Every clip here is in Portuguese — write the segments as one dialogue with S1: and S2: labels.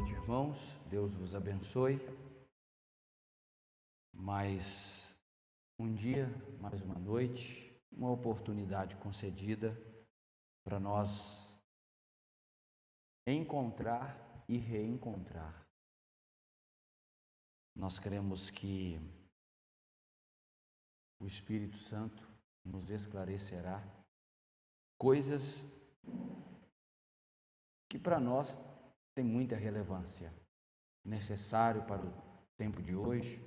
S1: noite, irmãos. Deus vos abençoe. Mais um dia, mais uma noite, uma oportunidade concedida para nós encontrar e reencontrar. Nós queremos que o Espírito Santo nos esclarecerá coisas que para nós tem muita relevância, necessário para o tempo de hoje.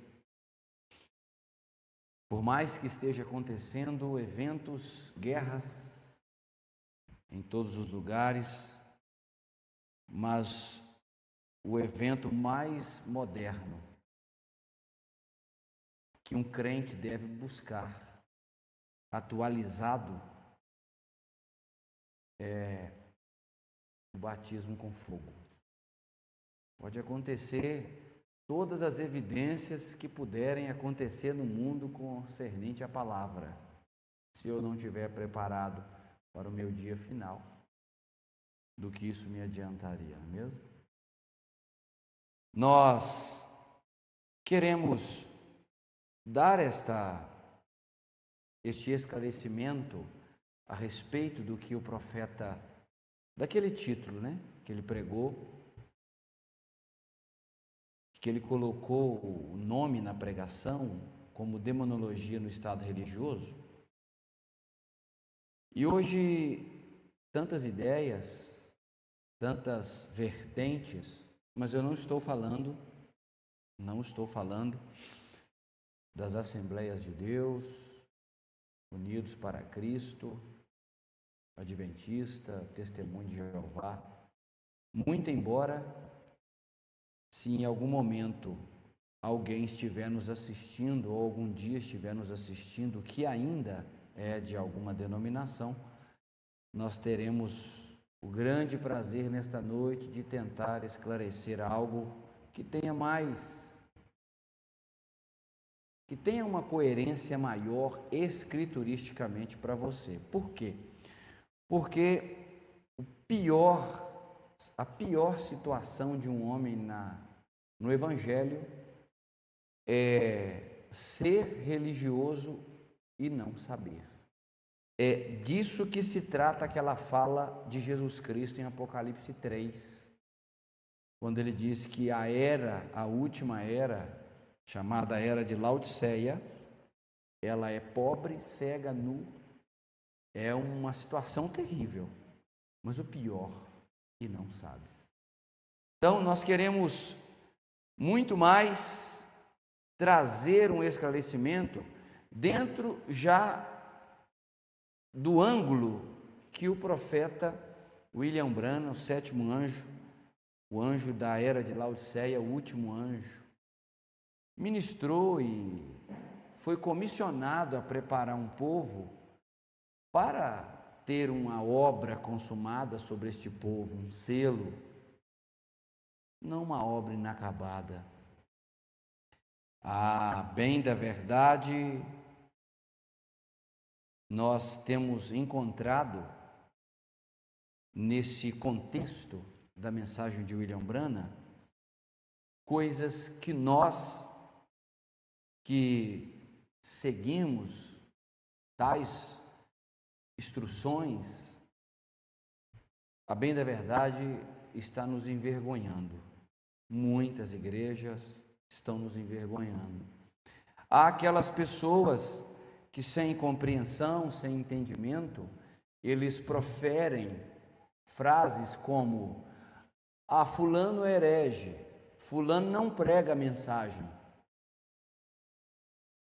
S1: Por mais que esteja acontecendo eventos, guerras em todos os lugares, mas o evento mais moderno que um crente deve buscar, atualizado, é o batismo com fogo. Pode acontecer todas as evidências que puderem acontecer no mundo concernente à palavra, se eu não estiver preparado para o meu dia final, do que isso me adiantaria, não é mesmo? Nós queremos dar este esclarecimento a respeito do que o profeta, daquele título, que ele pregou, que ele colocou o nome na pregação como demonologia no estado religioso. E hoje, tantas ideias, tantas vertentes, mas eu não estou falando das Assembleias de Deus, Unidos para Cristo, Adventista, Testemunho de Jeová. Muito embora, se em algum momento alguém estiver nos assistindo, ou algum dia estiver nos assistindo, que ainda é de alguma denominação, nós teremos o grande prazer nesta noite de tentar esclarecer algo que tenha uma coerência maior escrituristicamente para você. Por quê? Porque a pior situação de um homem no Evangelho é ser religioso e não saber. É disso que se trata aquela fala de Jesus Cristo em Apocalipse 3, quando ele diz que a última era, chamada Era de Laodiceia, ela é pobre, cega, nu, é uma situação terrível, mas o pior, e não sabes. Então, nós queremos muito mais trazer um esclarecimento dentro já do ângulo que o profeta William Branham, o sétimo anjo, o anjo da Era de Laodiceia, o último anjo, ministrou e foi comissionado a preparar um povo para ter uma obra consumada sobre este povo, um selo, não uma obra inacabada. A bem da verdade, nós temos encontrado nesse contexto da mensagem de William Branham coisas que nós que seguimos tais instruções, a bem da verdade, está nos envergonhando. Muitas igrejas estão nos envergonhando. Há aquelas pessoas que, sem compreensão, sem entendimento, eles proferem frases como: fulano é herege, fulano não prega a mensagem.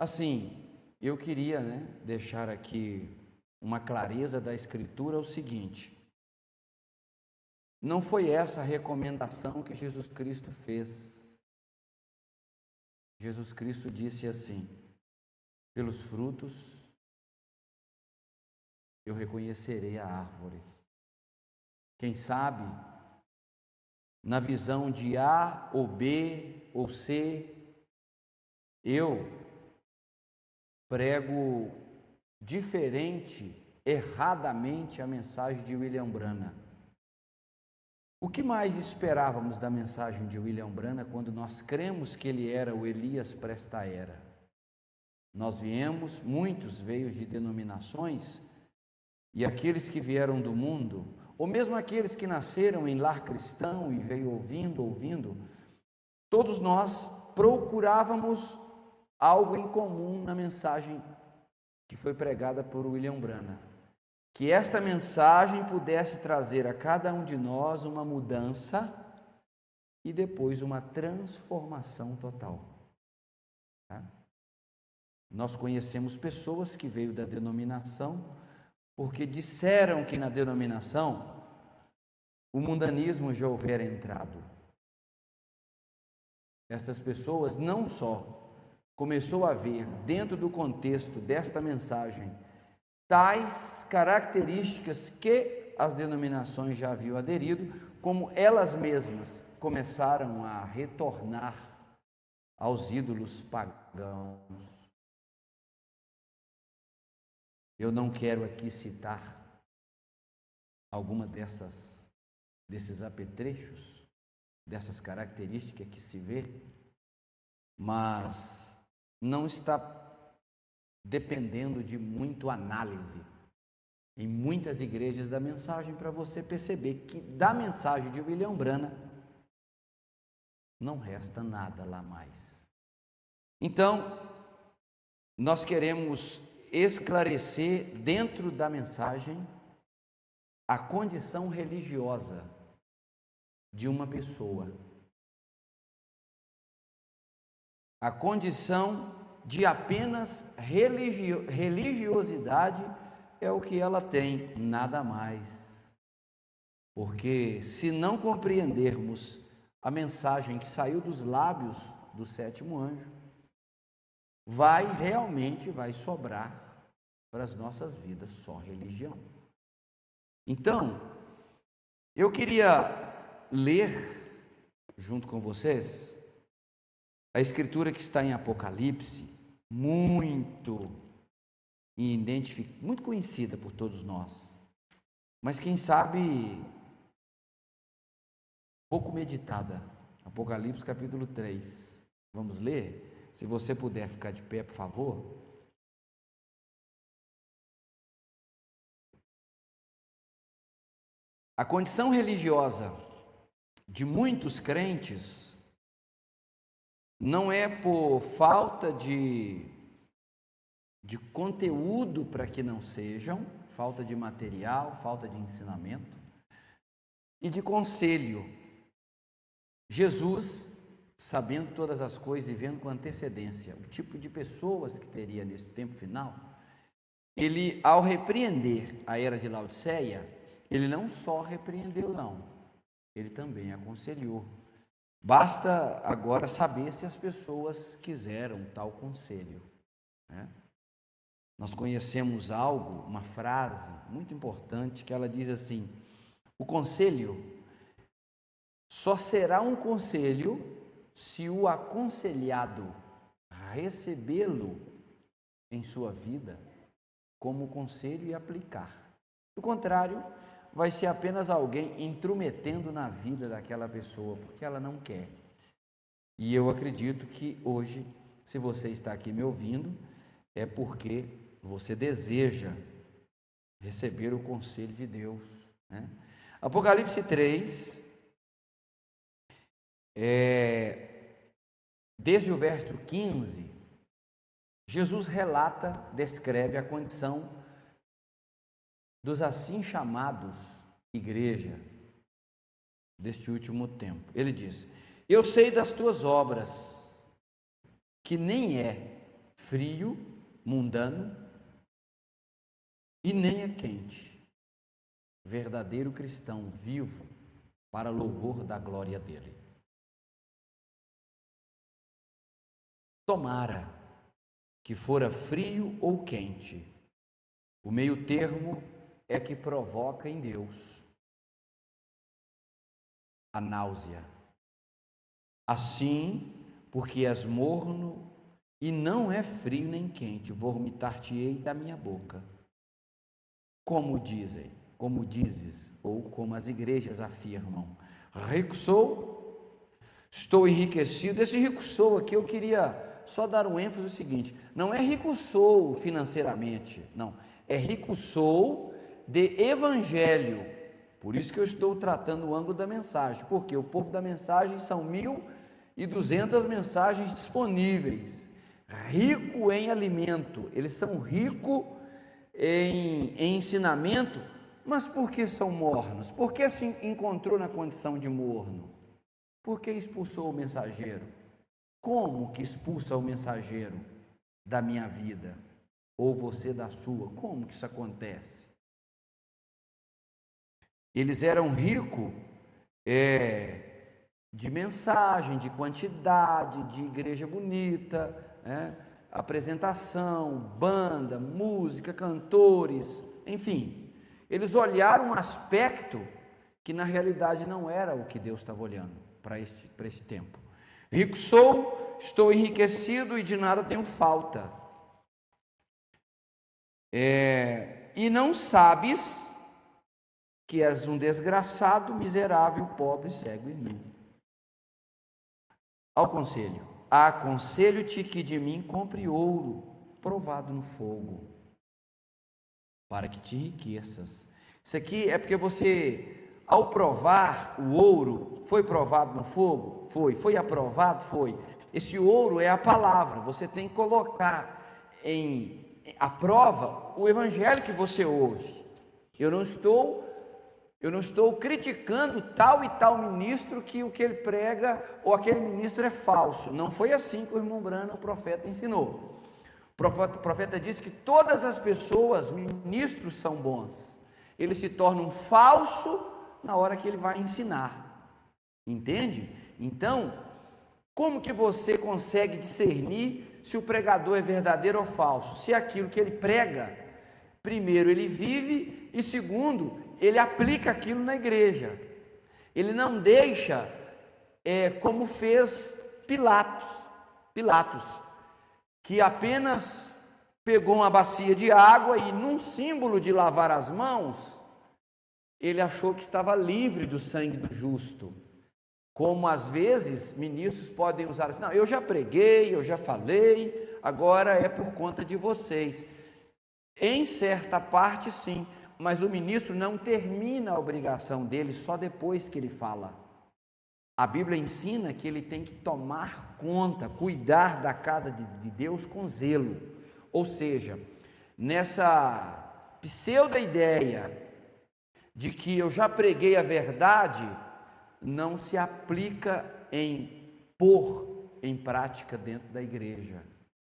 S1: Assim, eu queria deixar aqui uma clareza da Escritura, o seguinte: não foi essa a recomendação que Jesus Cristo fez. Jesus Cristo disse assim: pelos frutos eu reconhecerei a árvore. Quem sabe, na visão de A ou B ou C, eu prego diferente, erradamente, a mensagem de William Branham. O que mais esperávamos da mensagem de William Branham quando nós cremos que ele era o Elias presta era? Nós viemos, muitos veio de denominações, e aqueles que vieram do mundo, ou mesmo aqueles que nasceram em lar cristão e veio ouvindo, todos nós procurávamos algo em comum na mensagem que foi pregada por William Branham. Que esta mensagem pudesse trazer a cada um de nós uma mudança e depois uma transformação total. Tá? Nós conhecemos pessoas que veio da denominação porque disseram que na denominação o mundanismo já houvera entrado. Essas pessoas não só começou a ver dentro do contexto desta mensagem tais características que as denominações já haviam aderido, como elas mesmas começaram a retornar aos ídolos pagãos. Eu não quero aqui citar alguma desses apetrechos, dessas características que se vê, mas não está dependendo de muito análise em muitas igrejas da mensagem para você perceber que da mensagem de William Branham não resta nada lá mais. Então, nós queremos esclarecer dentro da mensagem a condição religiosa de uma pessoa, a condição de apenas religiosidade é o que ela tem, nada mais. Porque se não compreendermos a mensagem que saiu dos lábios do sétimo anjo, realmente vai sobrar para as nossas vidas só religião. Então, eu queria ler junto com vocês a escritura que está em Apocalipse, muito conhecida por todos nós, mas quem sabe pouco meditada. Apocalipse capítulo 3. Vamos ler? Se você puder ficar de pé, por favor. A condição religiosa de muitos crentes não é por falta de conteúdo para que não sejam, falta de material, falta de ensinamento e de conselho. Jesus, sabendo todas as coisas e vendo com antecedência o tipo de pessoas que teria nesse tempo final, ele, ao repreender a era de Laodiceia, ele não só repreendeu, não, ele também aconselhou. Basta agora saber se as pessoas quiseram tal conselho, né? Nós conhecemos algo, uma frase muito importante, que ela diz assim: o conselho só será um conselho se o aconselhado recebê-lo em sua vida como conselho e aplicar. Do contrário, vai ser apenas alguém intrometendo na vida daquela pessoa, porque ela não quer. E eu acredito que hoje, se você está aqui me ouvindo, é porque você deseja receber o conselho de Deus, né? Apocalipse 3, desde o verso 15, Jesus descreve a condição dos assim chamados igreja deste último tempo. Ele diz: eu sei das tuas obras, que nem é frio, mundano, e nem é quente, verdadeiro cristão vivo para louvor da glória dele. Tomara que fora frio ou quente, o meio termo é que provoca em Deus a náusea. Assim, porque és morno e não é frio nem quente, vomitar-te-ei da minha boca. Como dizem, como dizes, ou como as igrejas afirmam. Rico sou, estou enriquecido. Esse rico sou aqui eu queria só dar um ênfase no seguinte: não é rico sou financeiramente, não, é rico sou de evangelho. Por isso que eu estou tratando o ângulo da mensagem, porque o povo da mensagem são 1.200 mensagens disponíveis. Rico em alimento, eles são ricos em ensinamento, mas por que são mornos? Por que se encontrou na condição de morno? Por que expulsou o mensageiro? Como que expulsa o mensageiro da minha vida? Ou você da sua? Como que isso acontece? Eles eram ricos de mensagem, de quantidade, de igreja bonita, apresentação, banda, música, cantores, enfim. Eles olharam um aspecto que na realidade não era o que Deus estava olhando para este tempo. Rico sou, estou enriquecido e de nada tenho falta. E não sabes que és um desgraçado, miserável, pobre, cego e nu. Aconselho-te que de mim compre ouro provado no fogo, para que te enriqueças. Isso aqui é porque você, ao provar o ouro, foi provado no fogo? Foi aprovado? Foi. Esse ouro é a palavra, você tem que colocar a prova o evangelho que você ouve. Eu não estou criticando tal e tal ministro que o que ele prega ou aquele ministro é falso. Não foi assim que o irmão Branham, o profeta, ensinou. O profeta disse que todas as pessoas, ministros, são bons. Ele se torna um falso na hora que ele vai ensinar. Entende? Então, como que você consegue discernir se o pregador é verdadeiro ou falso? Se aquilo que ele prega, primeiro, ele vive, e segundo, ele aplica aquilo na igreja. Ele não deixa como fez Pilatos, que apenas pegou uma bacia de água e, num símbolo de lavar as mãos, ele achou que estava livre do sangue do justo. Como às vezes ministros podem usar assim: não, eu já preguei, eu já falei, agora é por conta de vocês. Em certa parte, sim, mas o ministro não termina a obrigação dele só depois que ele fala. A Bíblia ensina que ele tem que tomar conta, cuidar da casa de Deus com zelo. Ou seja, nessa pseudo-ideia de que eu já preguei a verdade, não se aplica em pôr em prática dentro da igreja.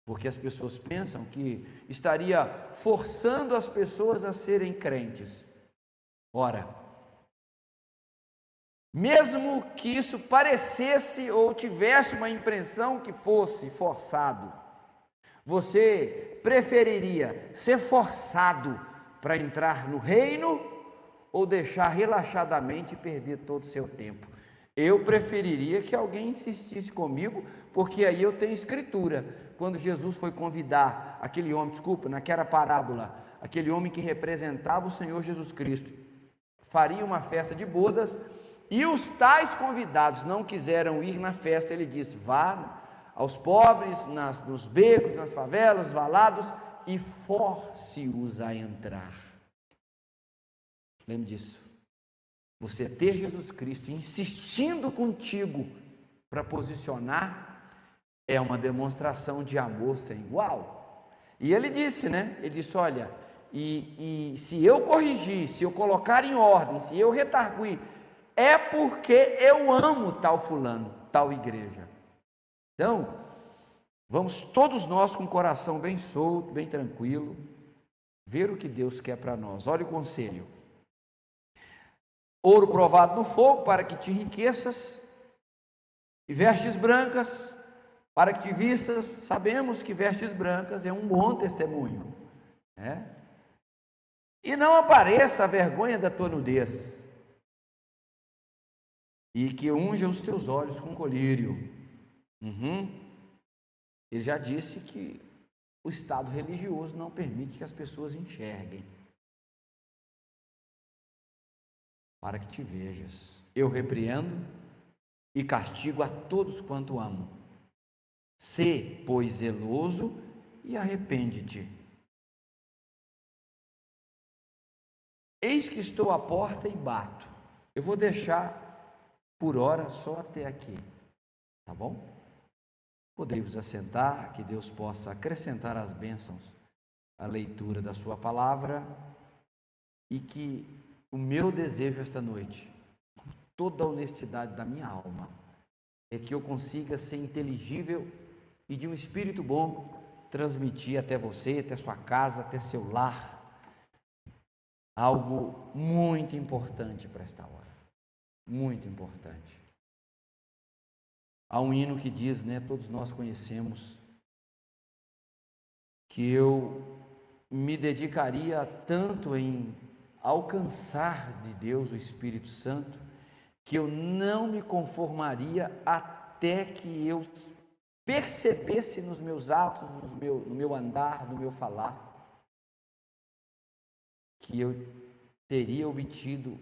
S1: Porque as pessoas pensam que estaria forçando as pessoas a serem crentes. Ora, mesmo que isso parecesse ou tivesse uma impressão que fosse forçado, você preferiria ser forçado para entrar no reino ou deixar relaxadamente e perder todo o seu tempo? Eu preferiria que alguém insistisse comigo, porque aí eu tenho escritura. Quando Jesus foi convidar aquele homem, naquela parábola, aquele homem que representava o Senhor Jesus Cristo, faria uma festa de bodas, e os tais convidados não quiseram ir na festa. Ele disse: vá aos pobres, nos becos, nas favelas, nos valados, e force-os a entrar. Lembre disso. Você ter Jesus Cristo insistindo contigo para posicionar é uma demonstração de amor sem igual. E ele disse, Ele disse: olha, e se eu corrigir, se eu colocar em ordem, se eu retarguir, é porque eu amo tal fulano, tal igreja. Então, vamos todos nós com o coração bem solto, bem tranquilo, ver o que Deus quer para nós. Olha o conselho: ouro provado no fogo, para que te enriqueças, e vestes brancas, para que te vistas. Sabemos que vestes brancas é um bom testemunho, e não apareça a vergonha da tua nudez, e que unja os teus olhos com colírio. Ele já disse que o estado religioso não permite que as pessoas enxerguem. para que te vejas. Eu repreendo e castigo a todos quanto amo. Sê, pois, zeloso e arrepende-te. Eis que estou à porta e bato. Eu vou deixar por hora só até aqui, tá bom? Podei-vos assentar, que Deus possa acrescentar as bênçãos à leitura da sua palavra, e que o meu desejo esta noite, com toda a honestidade da minha alma, é que eu consiga ser inteligível e de um espírito bom transmitir até você, até sua casa, até seu lar, algo muito importante para esta hora, muito importante. Há um hino que diz, todos nós conhecemos, que eu me dedicaria tanto em alcançar de Deus o Espírito Santo, que eu não me conformaria até que eu percebesse nos meus atos, no meu andar, no meu falar, que eu teria obtido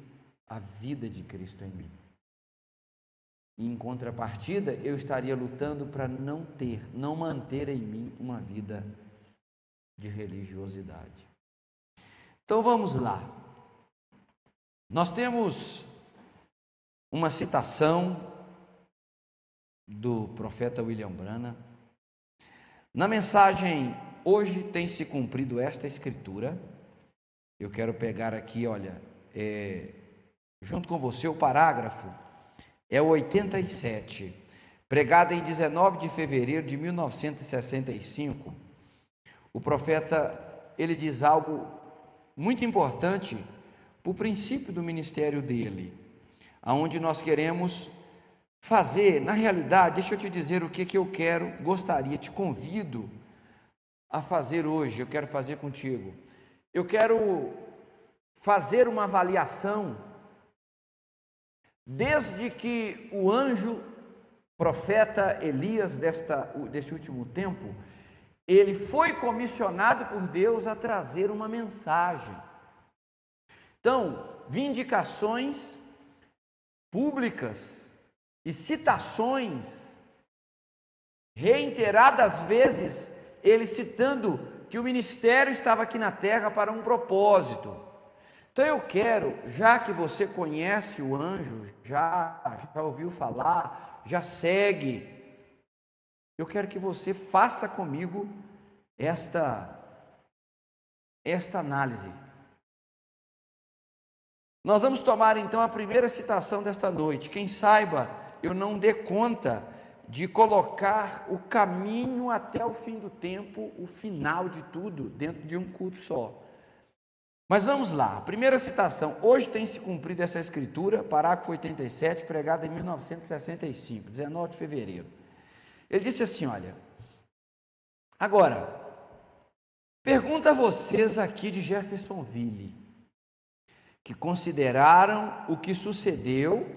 S1: a vida de Cristo em mim. E em contrapartida, eu estaria lutando para não manter em mim uma vida de religiosidade. Então vamos lá. Nós temos uma citação do profeta William Branham. Na mensagem "Hoje tem se cumprido esta escritura", eu quero pegar aqui, junto com você, o parágrafo é o 87, pregado em 19 de fevereiro de 1965. O profeta, ele diz algo muito importante para o princípio do ministério dele, aonde nós queremos fazer. Na realidade, deixa eu te dizer o que eu gostaria, te convido a fazer hoje, eu quero fazer contigo. Eu quero fazer uma avaliação desde que o anjo profeta Elias desse último tempo, ele foi comissionado por Deus a trazer uma mensagem. Então, vindicações públicas e citações reiteradas vezes, ele citando que o ministério estava aqui na terra para um propósito. Então eu quero, já que você conhece o anjo, já ouviu falar, já segue, eu quero que você faça comigo esta análise. Nós vamos tomar então a primeira citação desta noite. Quem saiba, eu não dê conta de colocar o caminho até o fim do tempo, o final de tudo, dentro de um culto só. Mas vamos lá, a primeira citação: "Hoje tem se cumprido essa escritura", parágrafo 87, pregado em 1965, 19 de fevereiro. Ele disse assim, olha: "Agora, pergunta a vocês aqui de Jeffersonville, que consideraram o que sucedeu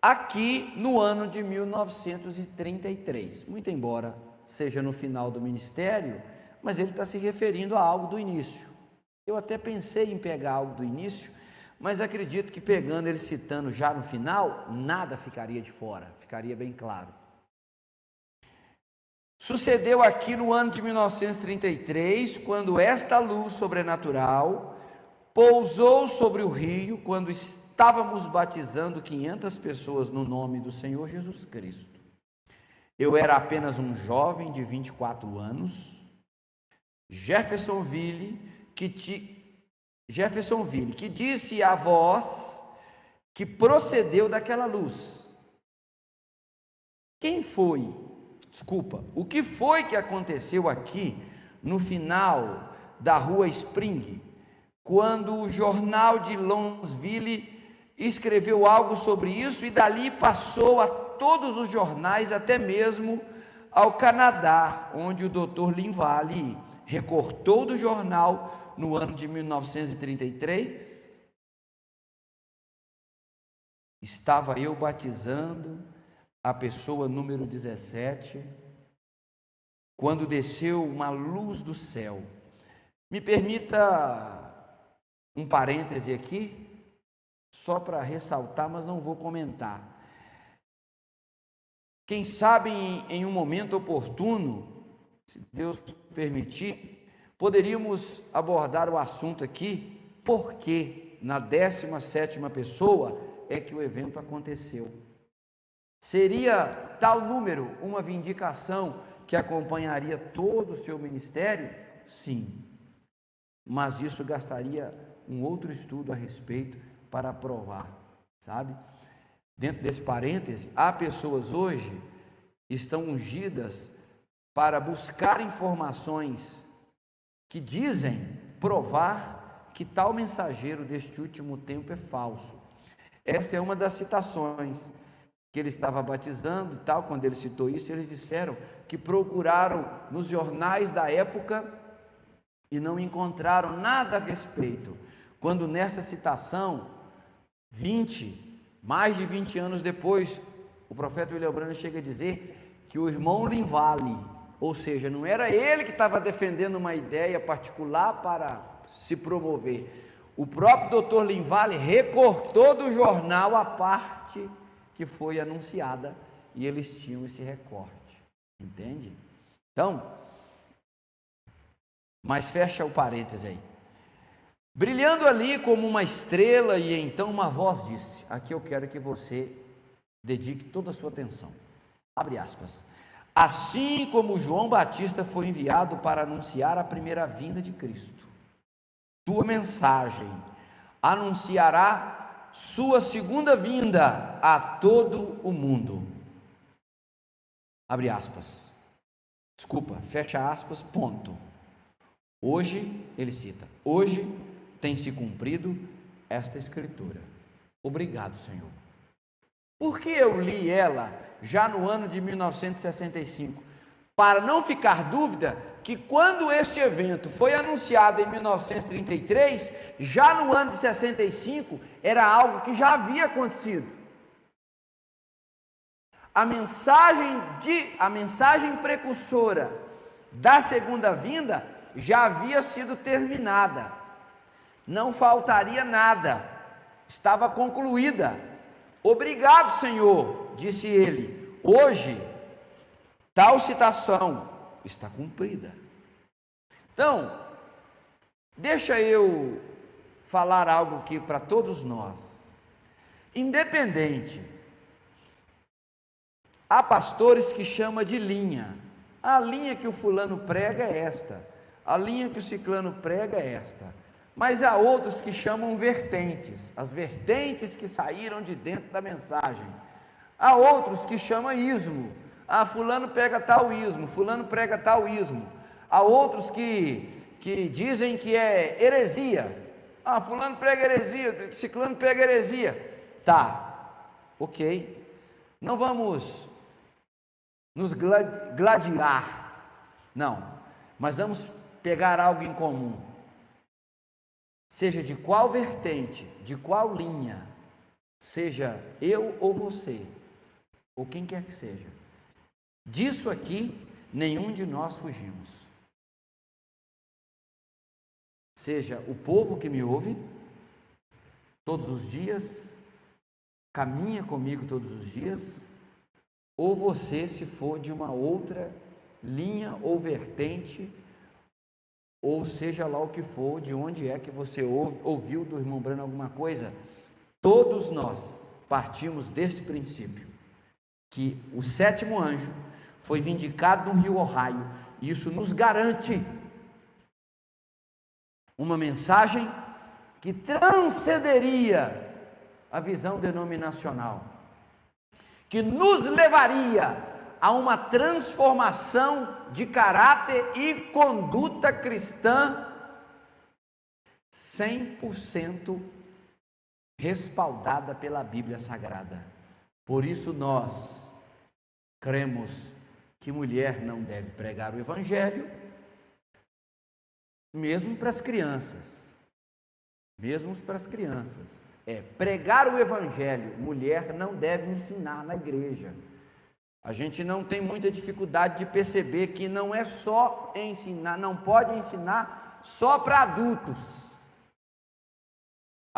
S1: aqui no ano de 1933, muito embora seja no final do ministério, mas ele está se referindo a algo do início. Eu até pensei em pegar algo do início, mas acredito que pegando ele citando já no final, nada ficaria de fora, ficaria bem claro. Sucedeu aqui no ano de 1933, quando esta luz sobrenatural pousou sobre o rio, quando estávamos batizando 500 pessoas no nome do Senhor Jesus Cristo. Eu era apenas um jovem de 24 anos, Jeffersonville, que disse a voz que procedeu daquela luz. O que foi que aconteceu aqui no final da rua Spring, quando o jornal de Louisville escreveu algo sobre isso e dali passou a todos os jornais, até mesmo ao Canadá, onde o Dr. Linville recortou do jornal no ano de 1933. Estava eu batizando a pessoa número 17, quando desceu uma luz do céu. Me permita um parêntese aqui, só para ressaltar, mas não vou comentar. Quem sabe em um momento oportuno, se Deus permitir, poderíamos abordar o assunto aqui, porque na 17ª pessoa é que o evento aconteceu. Seria tal número uma vindicação que acompanharia todo o seu ministério? Sim, mas isso gastaria um outro estudo a respeito para provar, sabe? Dentro desse parêntese, há pessoas hoje que estão ungidas para buscar informações que dizem provar que tal mensageiro deste último tempo é falso. Esta é uma das citações que ele estava batizando, tal, quando ele citou isso, eles disseram que procuraram nos jornais da época e não encontraram nada a respeito, quando nessa citação, mais de 20 anos depois, o profeta William Branham chega a dizer que o irmão Linvale, ou seja, não era ele que estava defendendo uma ideia particular para se promover, o próprio Dr. Linvale recortou do jornal a parte que foi anunciada e eles tinham esse recorte, entende? Então, mas fecha o parêntese aí. Brilhando ali como uma estrela, e então uma voz disse, aqui eu quero que você dedique toda a sua atenção, abre aspas, assim como João Batista foi enviado para anunciar a primeira vinda de Cristo, tua mensagem anunciará sua segunda vinda a todo o mundo, abre aspas, fecha aspas, ponto. Hoje, ele cita, hoje tem se cumprido esta escritura. Obrigado, Senhor. Porque eu li ela já no ano de 1965, para não ficar dúvida que quando este evento foi anunciado em 1933, já no ano de 65, era algo que já havia acontecido. A mensagem precursora da segunda vinda já havia sido terminada. Não faltaria nada, estava concluída. Obrigado, Senhor, disse ele, hoje tal citação está cumprida. Então, deixa eu falar algo aqui para todos nós. Independente, há pastores que chamam de linha, a linha que o fulano prega é esta, a linha que o ciclano prega é esta. Mas há outros que chamam vertentes, as vertentes que saíram de dentro da mensagem. Há outros que chamam ismo, fulano prega tal ismo, fulano prega tal ismo. Há outros que dizem que é heresia, fulano prega heresia, ciclano prega heresia. Tá, ok, não vamos nos gladiar, não, mas vamos pegar algo em comum. Seja de qual vertente, de qual linha, seja eu ou você, ou quem quer que seja, disso aqui, nenhum de nós fugimos. Seja o povo que me ouve, todos os dias, caminha comigo todos os dias, ou você, se for de uma outra linha ou vertente, ou seja lá o que for, de onde é que você ouviu do irmão Branham alguma coisa, todos nós partimos desse princípio, que o 7º anjo foi vindicado no rio Ohio, e isso nos garante uma mensagem que transcenderia a visão denominacional, que nos levaria a uma transformação de caráter e conduta cristã 100% respaldada pela Bíblia Sagrada. Por isso nós cremos que mulher não deve pregar o Evangelho, mesmo para as crianças. Pregar o Evangelho, mulher não deve ensinar na igreja. A gente não tem muita dificuldade de perceber que não é só ensinar, não pode ensinar só para adultos.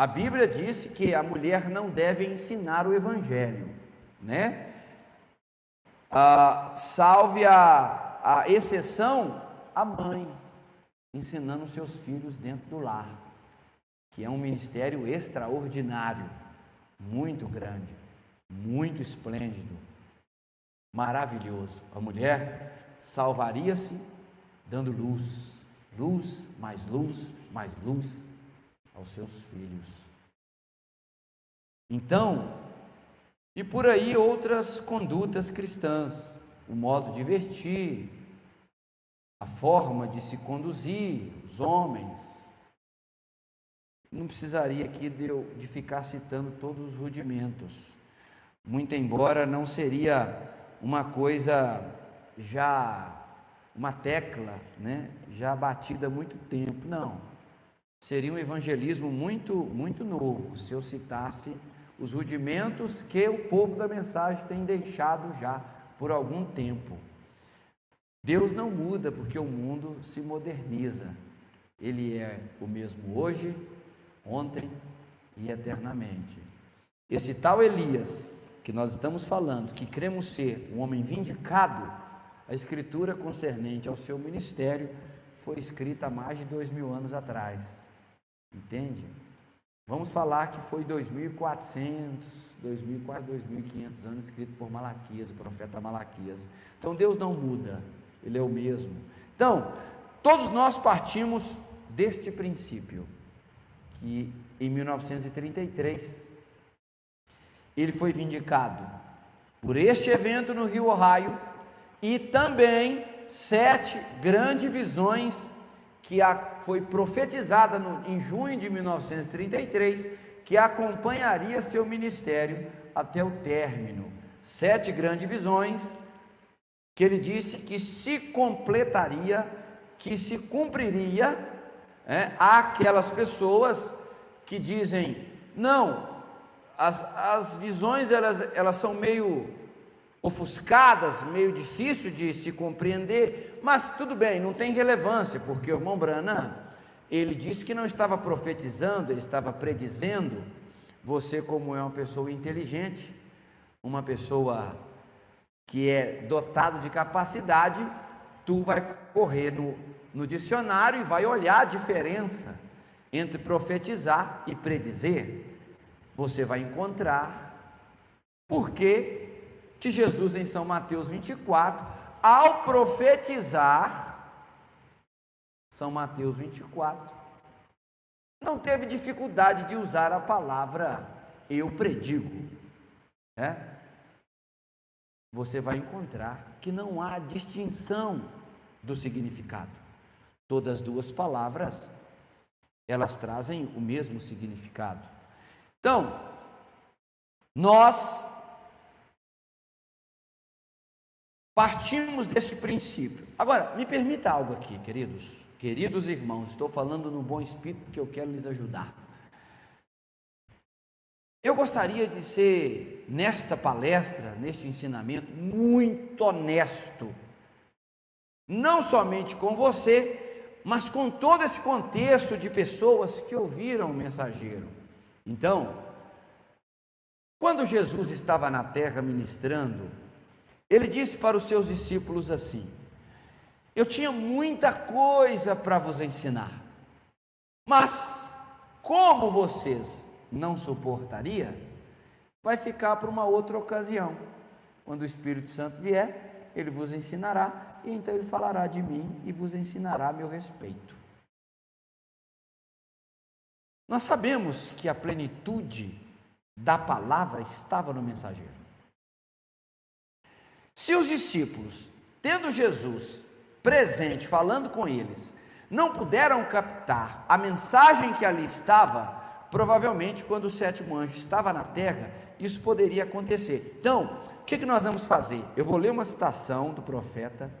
S1: A Bíblia disse que a mulher não deve ensinar o Evangelho, né? Salve a exceção, a mãe, ensinando seus filhos dentro do lar, que é um ministério extraordinário, muito grande, muito esplêndido, maravilhoso. A mulher salvaria-se dando luz, luz, mais luz, mais luz aos seus filhos. Então, e por aí outras condutas cristãs, o modo de vestir, a forma de se conduzir, os homens. Não precisaria aqui de ficar citando todos os rudimentos, muito embora não seria uma coisa já, uma tecla, né, já batida há muito tempo, não. Seria um evangelismo muito novo, se eu citasse os rudimentos que o povo da mensagem tem deixado já por algum tempo. Deus não muda porque o mundo se moderniza. Ele é o mesmo hoje, ontem e eternamente. Esse tal Elias, que nós estamos falando, que cremos ser um homem vindicado, a escritura concernente ao seu ministério foi escrita há mais de 2000 anos atrás. Entende? Vamos falar que foi 2400, quase 2500 anos, escrito por Malaquias, o profeta Malaquias. Então Deus não muda, Ele é o mesmo. Então, todos nós partimos deste princípio, que em 1933, ele foi vindicado por este evento no Rio Ohio, e também 7 grandes visões que foi profetizada em junho de 1933, que acompanharia seu ministério até o término. 7 grandes visões, que ele disse que se completaria, que se cumpriria, àquelas pessoas que dizem, não, as visões elas são meio ofuscadas, meio difícil de se compreender, mas tudo bem, não tem relevância, porque o irmão Branham, ele disse que não estava profetizando, ele estava predizendo. Você, como é uma pessoa inteligente, uma pessoa que é dotado de capacidade, tu vai correr no dicionário e vai olhar a diferença entre profetizar e predizer. Você vai encontrar porque que Jesus, em São Mateus 24, ao profetizar, São Mateus 24, não teve dificuldade de usar a palavra eu predigo, Você vai encontrar que não há distinção do significado. Todas as duas palavras, elas trazem o mesmo significado. Então, nós partimos desse princípio. Agora, me permita algo aqui, queridos irmãos, estou falando no bom espírito porque eu quero lhes ajudar. Eu gostaria de ser, nesta palestra, neste ensinamento, muito honesto, não somente com você, mas com todo esse contexto de pessoas que ouviram o mensageiro. Então, quando Jesus estava na terra ministrando, ele disse para os seus discípulos assim: eu tinha muita coisa para vos ensinar, mas como vocês não suportariam, vai ficar para uma outra ocasião. Quando o Espírito Santo vier, ele vos ensinará, e então ele falará de mim e vos ensinará a meu respeito. Nós sabemos que a plenitude da palavra estava no mensageiro. Se os discípulos, tendo Jesus presente, falando com eles, não puderam captar a mensagem que ali estava, provavelmente quando o 7º anjo estava na terra, isso poderia acontecer. Então, o que nós vamos fazer? Eu vou ler uma citação do profeta,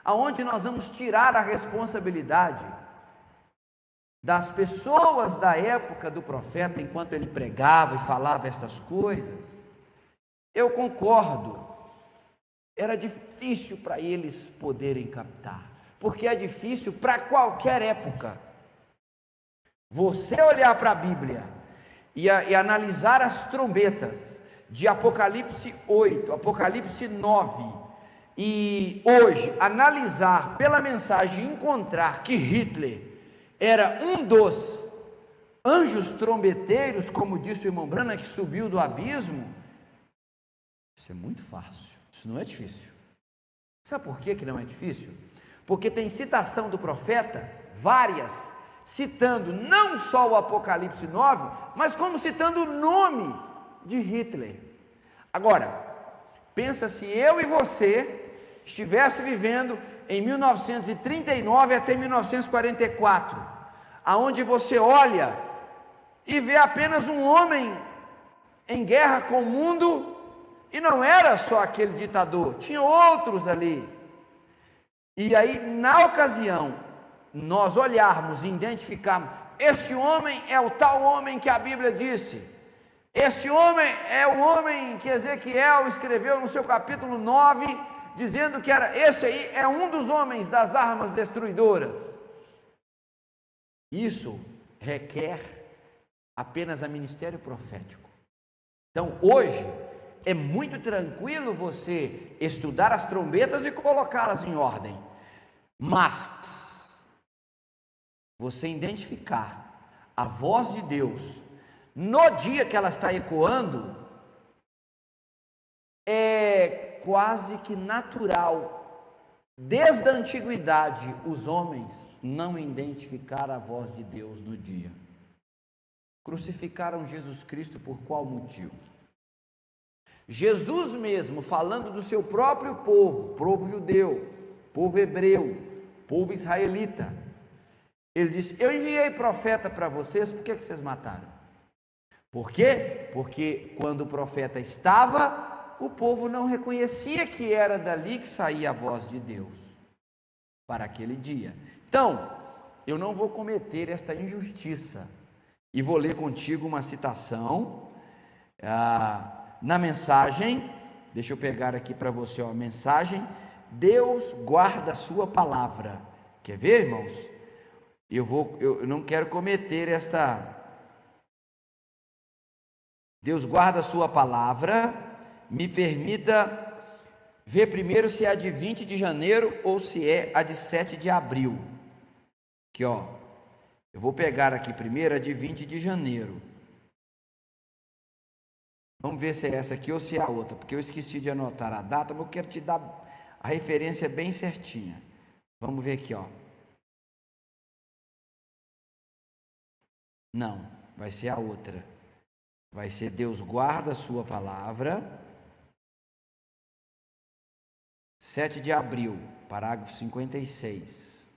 S1: aonde nós vamos tirar a responsabilidade das pessoas da época do profeta, enquanto ele pregava e falava estas coisas. Eu concordo, era difícil para eles poderem captar, porque é difícil para qualquer época. Você olhar para a Bíblia e analisar as trombetas de Apocalipse 8, Apocalipse 9, e hoje analisar pela mensagem e encontrar que Hitler era um dos anjos trombeteiros, como disse o irmão Branham, que subiu do abismo, isso é muito fácil, isso não é difícil. Sabe por que não é difícil? Porque tem citação do profeta, várias, citando não só o Apocalipse 9, mas como citando o nome de Hitler. Agora, pensa se eu e você estivesse vivendo em 1939 até 1944, aonde você olha e vê apenas um homem em guerra com o mundo, e não era só aquele ditador, tinha outros ali. E aí, na ocasião, nós olharmos e identificarmos, este homem é o tal homem que a Bíblia disse, este homem é o homem que Ezequiel escreveu no seu capítulo 9, dizendo que era, esse aí é um dos homens das armas destruidoras. Isso requer apenas a ministério profético. Então, hoje, é muito tranquilo você estudar as trombetas e colocá-las em ordem, mas você identificar a voz de Deus no dia que ela está ecoando, é quase que natural, desde a antiguidade, os homens não identificaram a voz de Deus no dia. Crucificaram Jesus Cristo por qual motivo? Jesus mesmo, falando do seu próprio povo, povo judeu, povo hebreu, povo israelita, ele disse, eu enviei profeta para vocês, por que vocês mataram? Por quê? Porque quando o profeta estava, o povo não reconhecia que era dali que saía a voz de Deus, para aquele dia. Então, eu não vou cometer esta injustiça, e vou ler contigo uma citação, na mensagem, deixa eu pegar aqui para você, a mensagem, Deus guarda a sua palavra. Quer ver, irmãos? Eu não quero cometer esta. Deus guarda a sua palavra. Me permita ver primeiro se é a de 20 de janeiro ou se é a de 7 de abril. Aqui, ó. Eu vou pegar aqui primeiro a de 20 de janeiro. Vamos ver se é essa aqui ou se é a outra, porque eu esqueci de anotar a data, mas eu quero te dar a referência bem certinha. Vamos ver aqui, ó. Não, vai ser a outra. Vai ser Deus guarda a sua palavra. 7 de abril, parágrafo 56.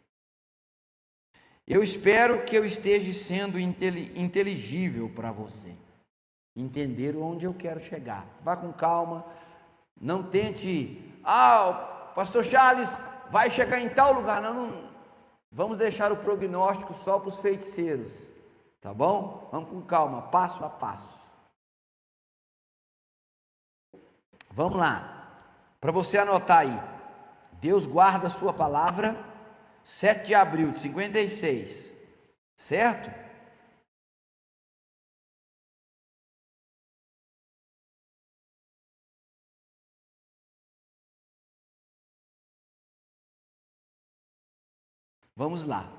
S1: Eu espero que eu esteja sendo inteligível para você. Entender onde eu quero chegar. Vá com calma, não tente, pastor Charles vai chegar em tal lugar, não, vamos deixar o prognóstico só para os feiticeiros, tá bom? Vamos com calma, passo a passo. Vamos lá, para você anotar aí, Deus guarda a sua palavra, 7 de abril de 56, certo? Vamos lá,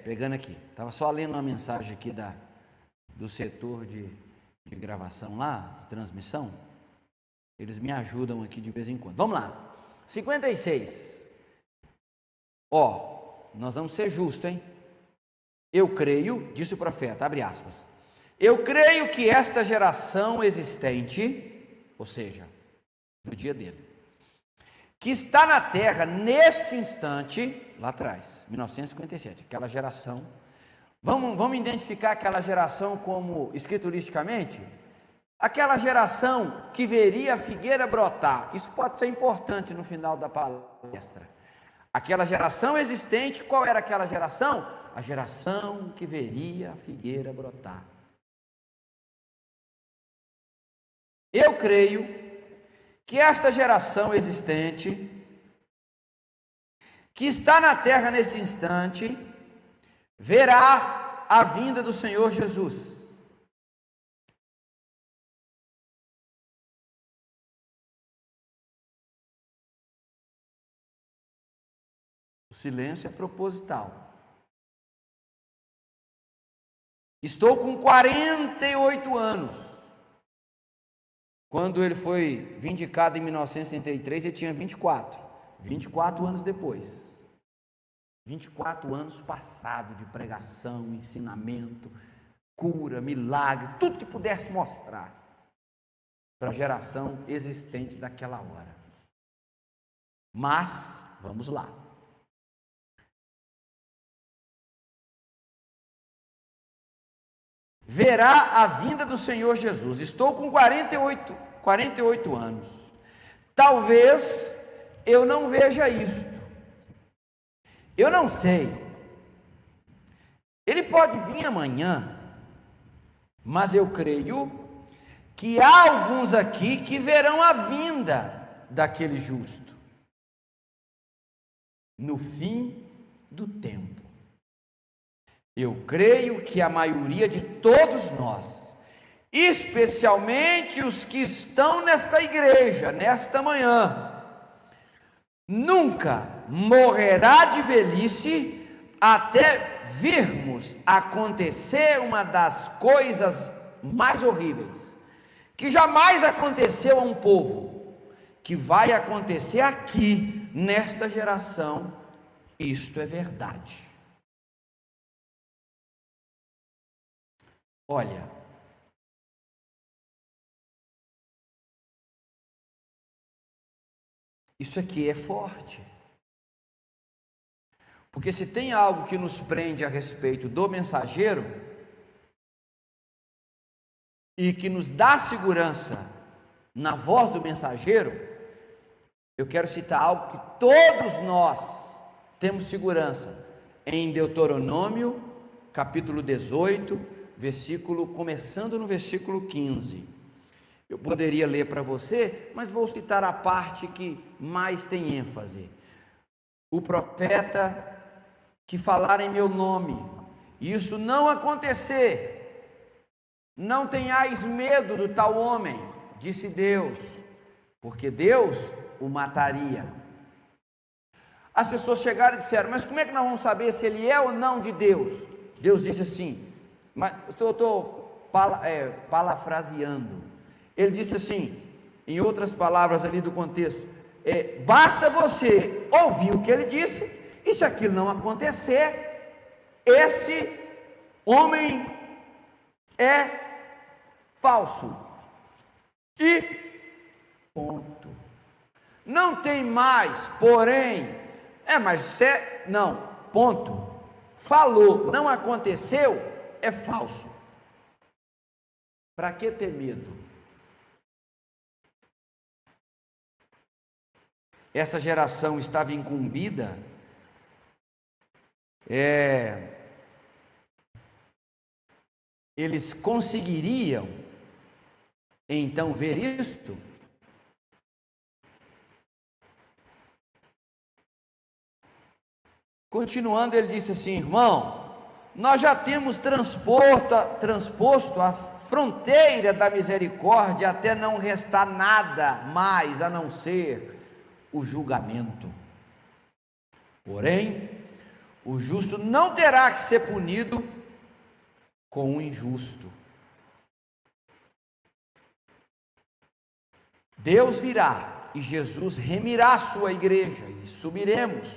S1: pegando aqui, estava só lendo uma mensagem aqui do setor de gravação lá, de transmissão, eles me ajudam aqui de vez em quando. Vamos lá, 56, nós vamos ser justos, hein? Eu creio, disse o profeta, abre aspas, eu creio que esta geração existente, ou seja, no dia dele, que está na terra neste instante, lá atrás, 1957, aquela geração, vamos identificar aquela geração como escrituristicamente? Aquela geração que veria a figueira brotar, isso pode ser importante no final da palestra. Aquela geração existente, qual era aquela geração? A geração que veria a figueira brotar. Eu creio que esta geração existente, que está na terra nesse instante, verá a vinda do Senhor Jesus. O silêncio é proposital. Estou com 48 anos. Quando ele foi vindicado em 1963, ele tinha 24. 24 anos depois. 24 anos passados de pregação, ensinamento, cura, milagre, tudo que pudesse mostrar para a geração existente daquela hora. Mas, vamos lá. Verá a vinda do Senhor Jesus. Estou com 48 anos. Talvez eu não veja isto. Eu não sei. Ele pode vir amanhã, mas eu creio que há alguns aqui que verão a vinda daquele justo no fim do tempo. Eu creio que a maioria de todos nós, especialmente os que estão nesta igreja, nesta manhã, nunca morrerá de velhice até virmos acontecer uma das coisas mais horríveis, que jamais aconteceu a um povo, que vai acontecer aqui, nesta geração. Isto é verdade. Olha, isso aqui é forte, porque se tem algo que nos prende a respeito do mensageiro e que nos dá segurança na voz do mensageiro, eu quero citar algo que todos nós temos segurança em Deuteronômio, capítulo 18, começando no versículo 15. Eu poderia ler para você, mas vou citar a parte que mais tem ênfase. O profeta que falar em meu nome, e isso não acontecer, não tenhais medo do tal homem, disse Deus, porque Deus o mataria. As pessoas chegaram e disseram, mas como é que nós vamos saber se ele é ou não de Deus? Deus disse assim, mas estou parafraseando. Ele disse assim, em outras palavras ali do contexto, basta você ouvir o que ele disse, e se aquilo não acontecer, esse homem é falso. E ponto. Não tem mais, porém, não, ponto. Falou, não aconteceu, é falso. Para que ter medo? Essa geração estava incumbida eles conseguiriam então ver isto? Continuando, ele disse assim, irmão, nós já temos transposto a fronteira da misericórdia até não restar nada mais a não ser o julgamento. Porém, o justo não terá que ser punido com o injusto. Deus virá e Jesus remirá a sua igreja e subiremos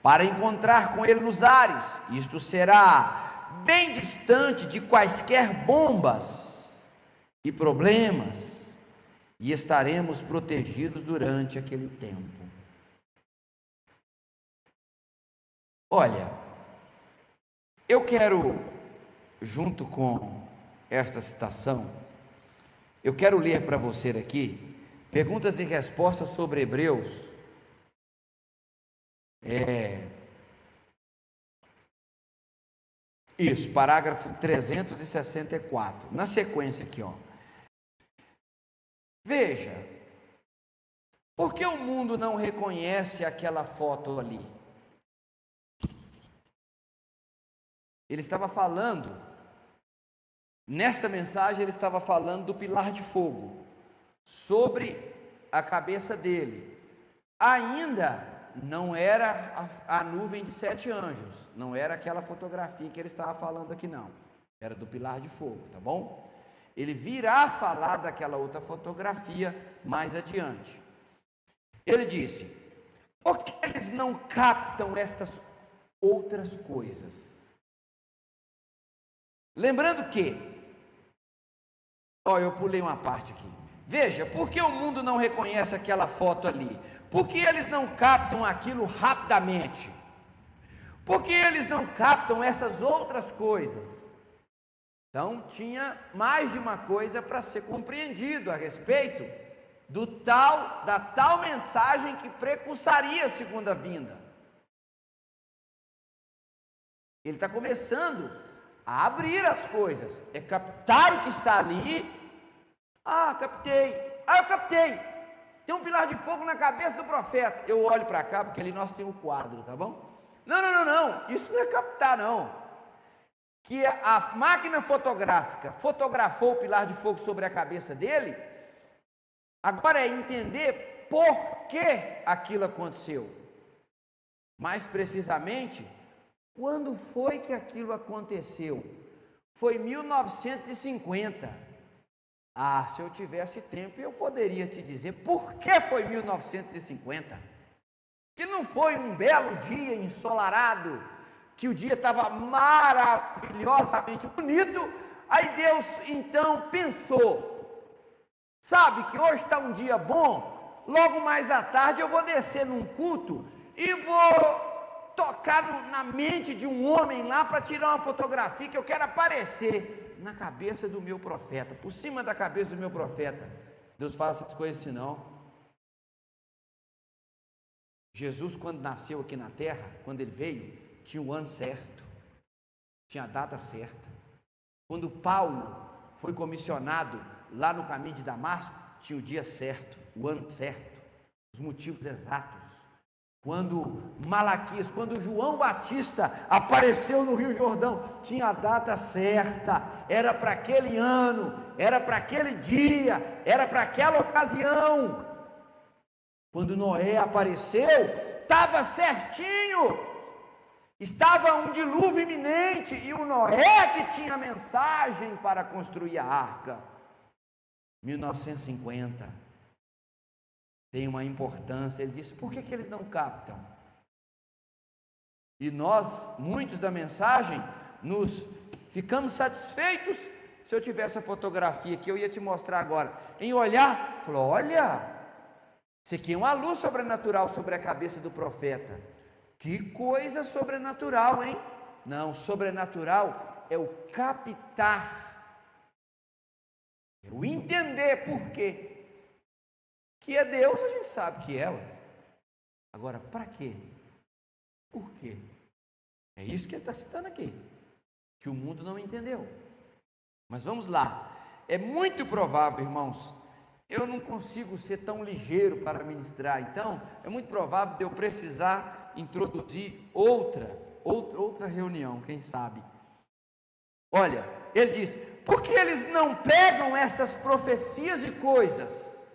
S1: para encontrar com ele nos ares. Isto será bem distante de quaisquer bombas e problemas, e estaremos protegidos durante aquele tempo. Olha, eu quero, junto com esta citação, eu quero ler para você aqui perguntas e respostas sobre Hebreus. Isso, parágrafo 364. Na sequência aqui, ó. Veja, por que o mundo não reconhece aquela foto ali? ele estava falando, nesta mensagem ele estava falando do pilar de fogo, sobre a cabeça dele. Ainda não era a nuvem de 7 anjos, não era aquela fotografia que ele estava falando aqui não, era do pilar de fogo, tá bom? Ele virá falar daquela outra fotografia mais adiante. Ele disse: por que eles não captam estas outras coisas? Lembrando que, eu pulei uma parte aqui. Veja, por que o mundo não reconhece aquela foto ali? Por que eles não captam aquilo rapidamente? Por que eles não captam essas outras coisas? Então, tinha mais de uma coisa para ser compreendido a respeito da tal mensagem que precursaria a segunda vinda. Ele está começando a abrir as coisas, é captar o que está ali. Eu captei, tem um pilar de fogo na cabeça do profeta. Eu olho para cá, porque ali nós temos o quadro, tá bom? Não, isso não é captar não. Que a máquina fotográfica fotografou o pilar de fogo sobre a cabeça dele, agora é entender por que aquilo aconteceu. Mais precisamente, quando foi que aquilo aconteceu? Foi 1950. Se eu tivesse tempo, eu poderia te dizer por que foi 1950. Que não foi um belo dia ensolarado, que o dia estava maravilhosamente bonito, aí Deus então pensou, sabe que hoje está um dia bom, logo mais à tarde eu vou descer num culto e vou tocar na mente de um homem lá para tirar uma fotografia que eu quero aparecer na cabeça do meu profeta, por cima da cabeça do meu profeta. Deus fala essas coisas assim não. Jesus, quando nasceu aqui na terra, quando ele veio, tinha o ano certo, tinha a data certa. Quando Paulo foi comissionado lá no caminho de Damasco, tinha o dia certo, o ano certo, os motivos exatos. Quando Malaquias, quando João Batista apareceu no Rio Jordão, tinha a data certa, era para aquele ano, era para aquele dia, era para aquela ocasião. Quando Noé apareceu, estava certinho. Estava um dilúvio iminente e o Noé que tinha a mensagem para construir a arca. 1950. Tem uma importância. Ele disse: por que eles não captam? E nós, muitos da mensagem, nos ficamos satisfeitos. Se eu tivesse a fotografia que eu ia te mostrar agora, em olhar, falou: olha, isso aqui é uma luz sobrenatural sobre a cabeça do profeta. Que coisa sobrenatural, hein? Não, sobrenatural é o captar, é o entender por quê. Que é Deus, a gente sabe que é. Agora, para quê? Por quê? É isso que ele está citando aqui, que o mundo não entendeu. Mas vamos lá. É muito provável, irmãos, eu não consigo ser tão ligeiro para ministrar, então é muito provável de eu precisar introduzir outra reunião, quem sabe. Olha, ele diz: por que eles não pegam estas profecias e coisas?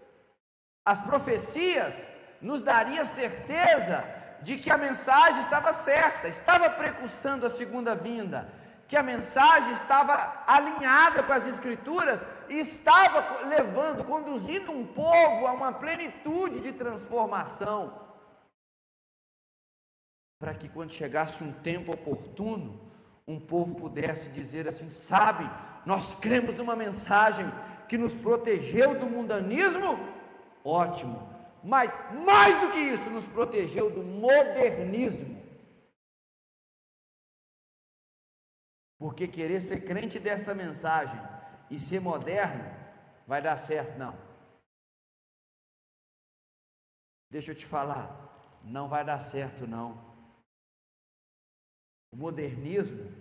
S1: As profecias nos daria certeza de que a mensagem estava certa, estava precursando a segunda vinda, que a mensagem estava alinhada com as escrituras e estava conduzindo um povo a uma plenitude de transformação, para que quando chegasse um tempo oportuno, um povo pudesse dizer assim: sabe, nós cremos numa mensagem que nos protegeu do mundanismo, ótimo, mas mais do que isso, nos protegeu do modernismo. Porque querer ser crente desta mensagem e ser moderno, vai dar certo? Não. Deixa eu te falar, não vai dar certo não. O modernismo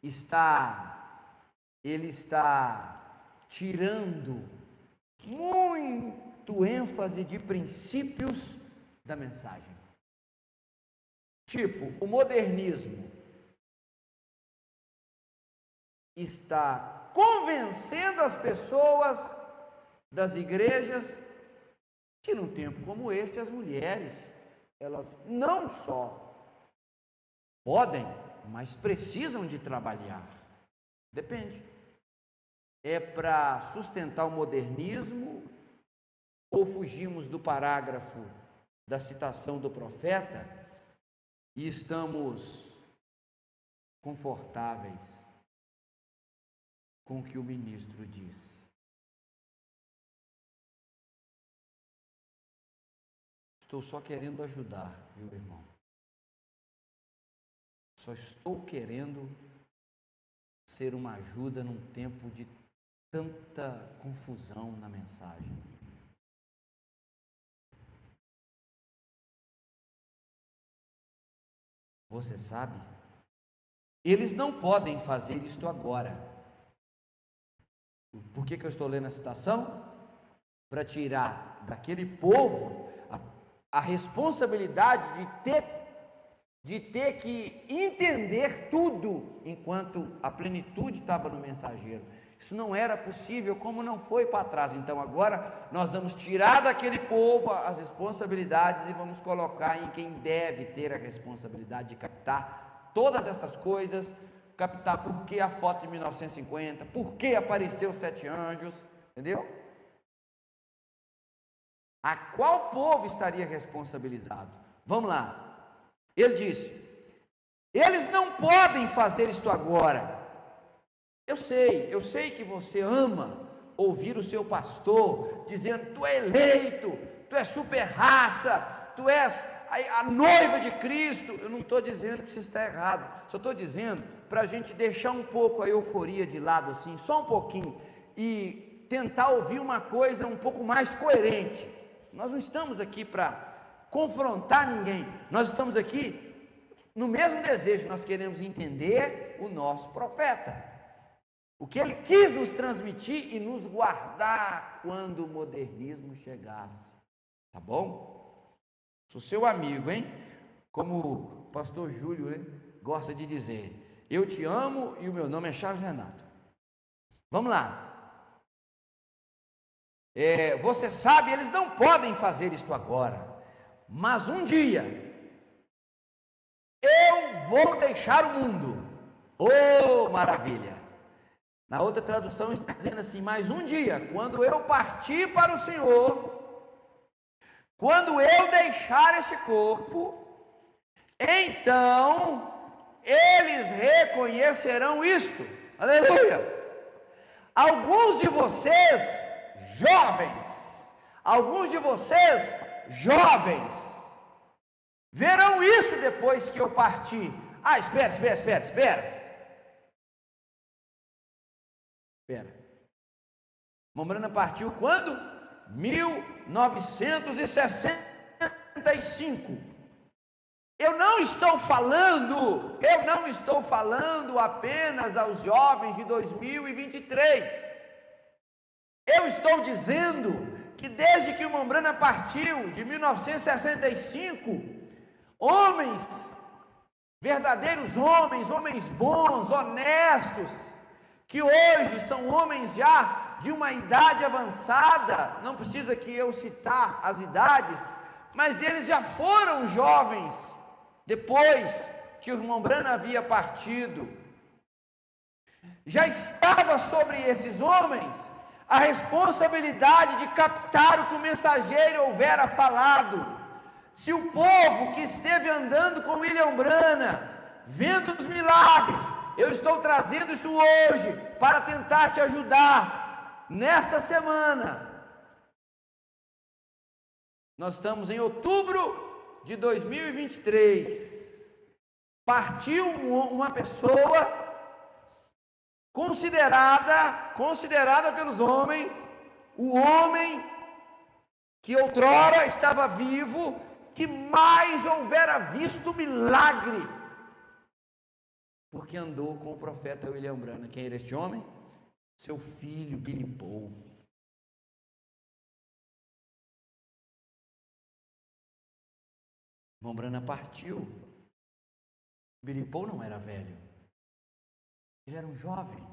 S1: está tirando muito ênfase de princípios da mensagem. Tipo, o modernismo está convencendo as pessoas das igrejas que num tempo como esse as mulheres, elas não só podem, mas precisam de trabalhar. Depende. É para sustentar o modernismo ou fugimos do parágrafo da citação do profeta e estamos confortáveis com o que o ministro diz? Estou só querendo ajudar, viu, irmão? Só estou querendo ser uma ajuda num tempo de tanta confusão na mensagem. Você sabe? Eles não podem fazer isto agora. Por que eu estou lendo a citação? Para tirar daquele povo a responsabilidade de ter que entender tudo, enquanto a plenitude estava no mensageiro. Isso não era possível, como não foi para trás. Então agora nós vamos tirar daquele povo as responsabilidades e vamos colocar em quem deve ter a responsabilidade de captar todas essas coisas, captar por que a foto de 1950, por que apareceu 7 anjos, entendeu? A qual povo estaria responsabilizado? Vamos lá. Ele disse: eles não podem fazer isto agora. Eu sei que você ama ouvir o seu pastor dizendo: tu é eleito, tu é super raça, tu és a noiva de Cristo. Eu não estou dizendo que isso está errado, só estou dizendo para a gente deixar um pouco a euforia de lado, assim, só um pouquinho, e tentar ouvir uma coisa um pouco mais coerente. Nós não estamos aqui para confrontar ninguém, nós estamos aqui no mesmo desejo. Nós queremos entender o nosso profeta, o que ele quis nos transmitir e nos guardar quando o modernismo chegasse, tá bom? Sou seu amigo, hein? Como o pastor Júlio, né, gosta de dizer, eu te amo e o meu nome é Charles Renato. Vamos lá. Você sabe, eles não podem fazer isto agora, mas um dia eu vou deixar o mundo. Oh, maravilha! Na outra tradução está dizendo assim: mas um dia, quando eu partir para o Senhor, quando eu deixar este corpo, então eles reconhecerão isto. Aleluia! Alguns de vocês jovens, verão isso depois que eu partir. Ah, espera. Mombrana partiu quando? 1965. Eu não estou falando apenas aos jovens de 2023. Eu estou dizendo que desde que o Mombrana partiu, de 1965, homens, verdadeiros homens bons, honestos, que hoje são homens já de uma idade avançada, não precisa que eu citar as idades, mas eles já foram jovens depois que o irmão Brana havia partido. Já estava sobre esses homens a responsabilidade de captar o que o mensageiro houvera falado. Se o povo que esteve andando com William Brana, vendo os milagres, eu estou trazendo isso hoje para tentar te ajudar. Nesta semana, nós estamos em outubro de 2023. Partiu uma pessoa considerada pelos homens, o homem que outrora estava vivo, que mais houvera visto milagre, porque andou com o profeta William Brana. Quem era este homem? Seu filho Billy Paul. William Brana partiu. Billy Paul não era velho, ele era um jovem.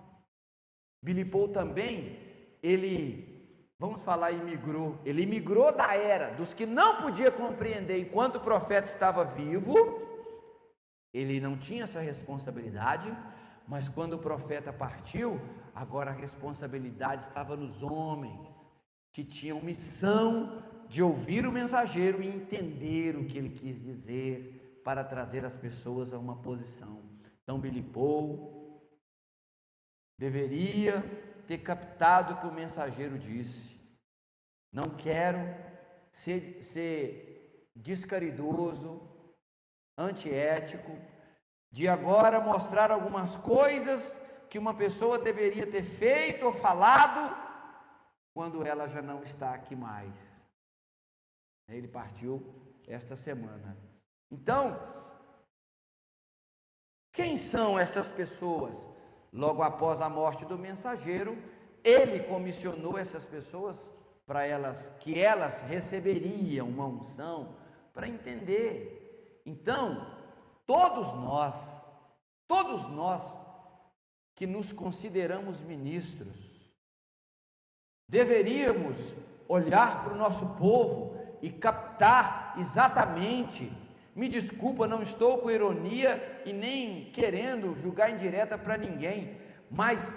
S1: Billy Paul também, vamos falar imigrou, ele imigrou da era dos que não podia compreender enquanto o profeta estava vivo, ele não tinha essa responsabilidade, mas quando o profeta partiu, agora a responsabilidade estava nos homens, que tinham missão de ouvir o mensageiro e entender o que ele quis dizer, para trazer as pessoas a uma posição. Então Billy Paul deveria ter captado o que o mensageiro disse: não quero ser descaridoso, antiético, de agora mostrar algumas coisas que uma pessoa deveria ter feito ou falado quando ela já não está aqui mais. Ele partiu esta semana. Então, quem são essas pessoas? Logo após a morte do mensageiro, ele comissionou essas pessoas para que elas receberiam uma unção para entender. Então, todos nós que nos consideramos ministros, deveríamos olhar para o nosso povo e captar exatamente. Me desculpa, não estou com ironia e nem querendo julgar indireta para ninguém, mas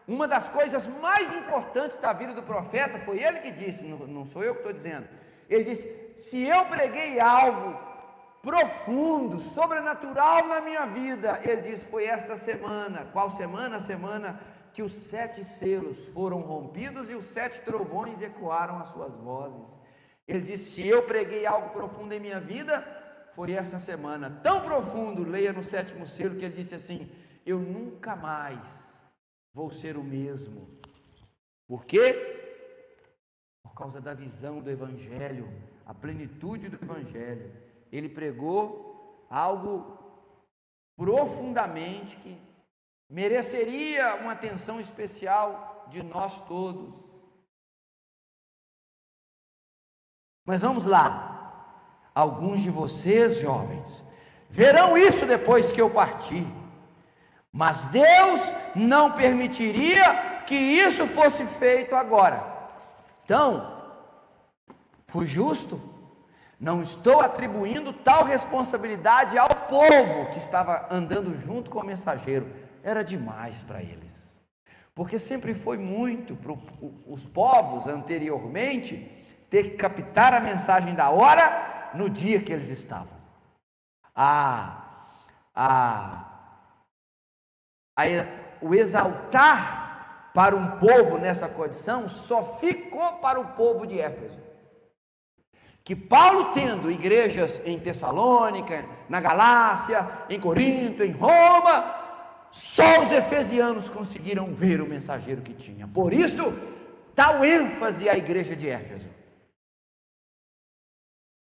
S1: uma das coisas mais importantes da vida do profeta, foi ele que disse, não sou eu que estou dizendo, ele disse: se eu preguei algo profundo, sobrenatural na minha vida, ele disse, foi esta semana. Qual semana? A semana que os 7 selos foram rompidos e os 7 trovões ecoaram as suas vozes. Ele disse: se eu preguei algo profundo em minha vida, foi essa semana, tão profundo, leia no 7º selo, que ele disse assim: eu nunca mais vou ser o mesmo. Por quê? Por causa da visão do Evangelho, a plenitude do Evangelho. Ele pregou algo profundamente que mereceria uma atenção especial de nós todos. Mas vamos lá. Alguns de vocês, jovens, verão isso depois que eu partir, mas Deus não permitiria que isso fosse feito agora. Então, fui justo, não estou atribuindo tal responsabilidade ao povo que estava andando junto com o mensageiro. Era demais para eles, porque sempre foi muito para os povos anteriormente ter que captar a mensagem da hora no dia que eles estavam. O exaltar para um povo nessa condição só ficou para o povo de Éfeso. Que Paulo, tendo igrejas em Tessalônica, na Galácia, em Corinto, em Roma, só os efesianos conseguiram ver o mensageiro que tinha. Por isso, tal ênfase à igreja de Éfeso.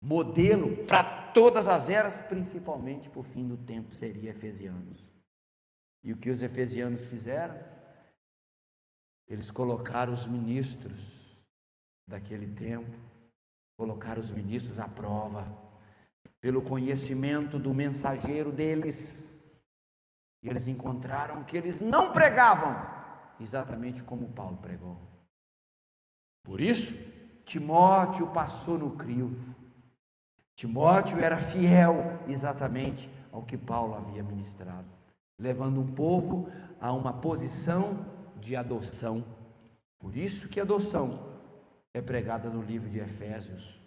S1: Modelo para todas as eras, principalmente para o fim do tempo, seria efesianos. E o que os efesianos fizeram? Eles colocaram os ministros daquele tempo, colocaram os ministros à prova, pelo conhecimento do mensageiro deles. E eles encontraram que eles não pregavam exatamente como Paulo pregou. Por isso, Timóteo passou no crivo. Timóteo era fiel exatamente ao que Paulo havia ministrado, levando um povo a uma posição de adoção. Por isso que a adoção é pregada no livro de Efésios,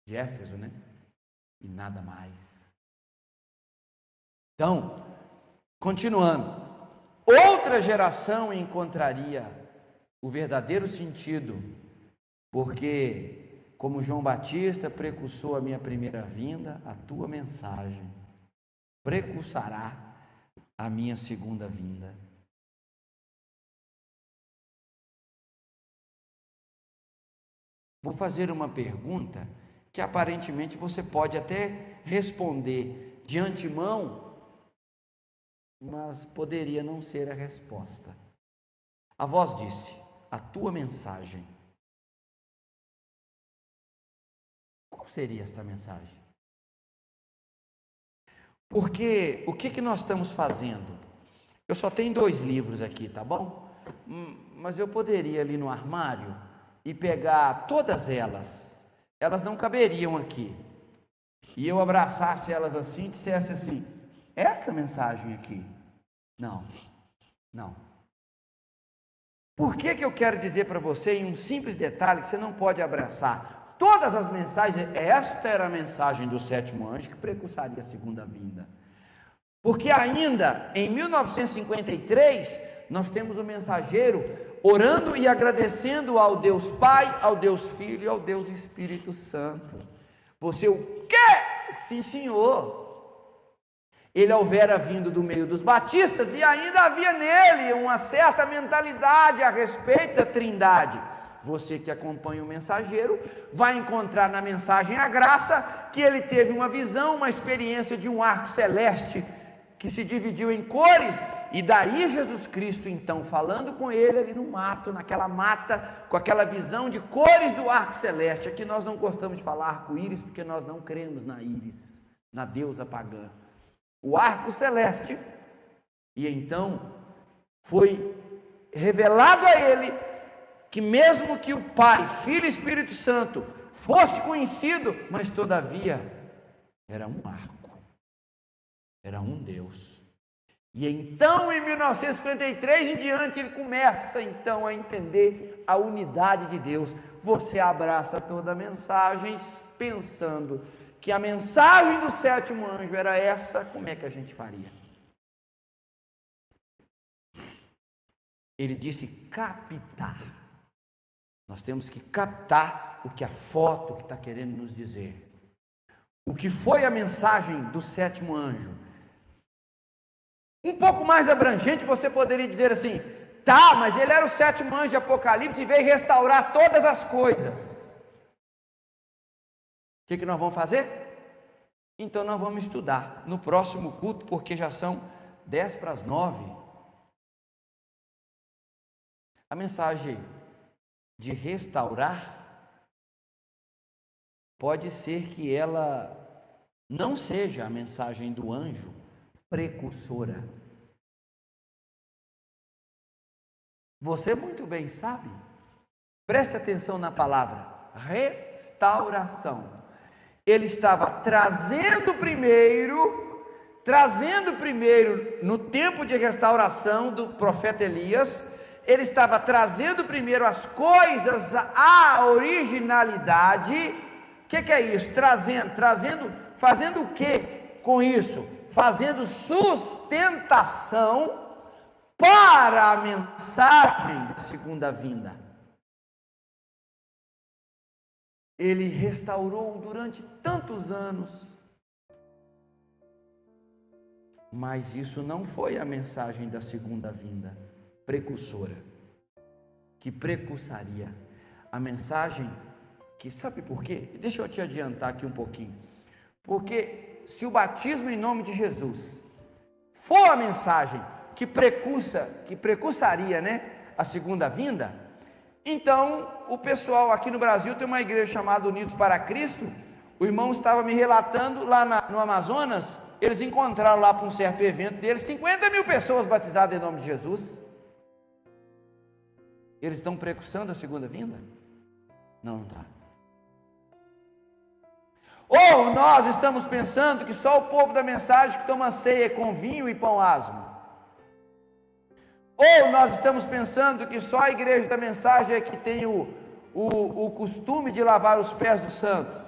S1: de Éfeso, né? E nada mais. Então, continuando, outra geração encontraria o verdadeiro sentido, porque como João Batista precursou a minha primeira vinda, a tua mensagem precursará a minha segunda vinda. Vou fazer uma pergunta que aparentemente você pode até responder de antemão, mas poderia não ser a resposta. A voz disse: a tua mensagem. Qual seria essa mensagem? Porque o que nós estamos fazendo? Eu só tenho 2 livros aqui, tá bom? mas eu poderia ir ali no armário e pegar todas elas. Elas não caberiam aqui. E eu abraçasse elas assim e dissesse assim: esta mensagem aqui. Não, não. Por que eu quero dizer para você, em um simples detalhe, que você não pode abraçar todas as mensagens? Esta era a mensagem do sétimo anjo que precursaria a segunda vinda. Porque ainda em 1953, nós temos o mensageiro orando e agradecendo ao Deus Pai, ao Deus Filho e ao Deus Espírito Santo. Você o quê? Sim, senhor. Ele houvera vindo do meio dos batistas e ainda havia nele uma certa mentalidade a respeito da Trindade. Você que acompanha o mensageiro vai encontrar na mensagem a graça que ele teve uma visão, uma experiência de um arco celeste que se dividiu em cores, e daí Jesus Cristo então falando com ele ali no mato, naquela mata, com aquela visão de cores do arco celeste. Aqui nós não gostamos de falar arco-íris porque nós não cremos na íris, na deusa pagã. O arco celeste, e então foi revelado a ele que mesmo que o Pai, Filho e Espírito Santo fosse conhecido, mas todavia era um arco, era um Deus. E então em 1953 em diante ele começa então a entender a unidade de Deus. Você abraça toda a mensagem pensando que a mensagem do sétimo anjo era essa, como é que a gente faria? Ele disse captar. Nós temos que captar o que a foto está querendo nos dizer. O que foi a mensagem do sétimo anjo? Um pouco mais abrangente, você poderia dizer assim: tá, mas ele era o sétimo anjo de Apocalipse e veio restaurar todas as coisas. O que nós vamos fazer? Então nós vamos estudar no próximo culto, porque já são 8:50. A mensagem de restaurar pode ser que ela não seja a mensagem do anjo precursora. Você muito bem sabe, preste atenção na palavra restauração. Ele estava trazendo primeiro no tempo de restauração do profeta Elias, ele estava trazendo primeiro as coisas à originalidade. O que é isso? Fazendo o que com isso? Fazendo sustentação para a mensagem da segunda vinda. Ele restaurou durante tantos anos, mas isso não foi a mensagem da segunda vinda precursora, que precursaria a mensagem que, sabe por quê? Deixa eu te adiantar aqui um pouquinho. Porque se o batismo em nome de Jesus for a mensagem que precursaria, a segunda vinda, então o pessoal aqui no Brasil tem uma igreja chamada Unidos para Cristo. O irmão estava me relatando lá no Amazonas, eles encontraram lá para um certo evento deles 50.000 pessoas batizadas em nome de Jesus. Eles estão precursando a segunda vinda? Não está. Ou nós estamos pensando que só o povo da mensagem que toma ceia com vinho e pão asmo. Ou nós estamos pensando que só a igreja da mensagem é que tem o costume de lavar os pés dos santos.